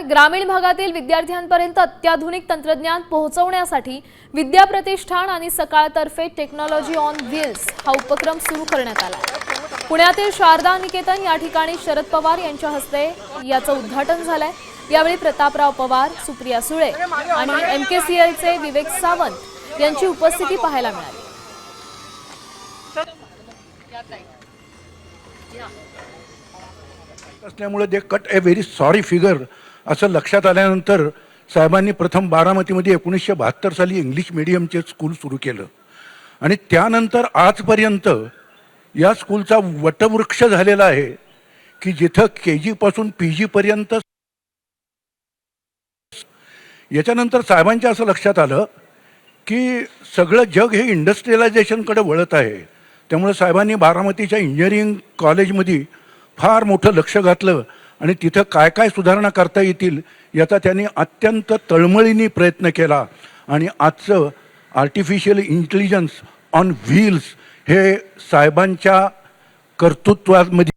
ग्रामीण भागातील विद्यार्थ्यांपर्यंत अत्याधुनिक तंत्रज्ञान पोहोचवण्यासाठी विद्या प्रतिष्ठान आणि सकाळतर्फे टेक्नॉलॉजी ऑन व्हील्स हा उपक्रम सुरू करण्यात आला। पुण्यातील शारदा निकेतन या ठिकाणी शरद पवार यांच्या हस्ते याचं उद्घाटन झालंय। यावेळी प्रतापराव पवार, सुप्रिया सुळे आणि एमकेसीएलचे विवेक सावंत यांची उपस्थिती पाहायला मिळाली। असल्यामुळे दे कट ए व्हेरी सॉरी फिगर असं लक्षात आल्यानंतर साहेबांनी प्रथम बारामतीमध्ये 1972 साली इंग्लिश मीडियमचे स्कूल सुरू केलं आणि त्यानंतर आजपर्यंत या स्कूलचा वटवृक्ष झालेला आहे की जिथं KG पासून PG पर्यंत। याच्यानंतर साहेबांच्या असं लक्षात आलं की सगळं जग हे इंडस्ट्रियलायझेशनकडे वळत आहे, त्यामुळे साहेबांनी बारामतीच्या इंजिनिअरिंग कॉलेजमध्ये फार मोठं लक्ष घातलं आणि तिथं काय काय सुधारणा करता येतील याचा त्यांनी अत्यंत तळमळीने प्रयत्न केला आणि आजचं आर्टिफिशियल इंटेलिजन्स ऑन व्हील्स हे साहेबांच्या कर्तृत्वामध्ये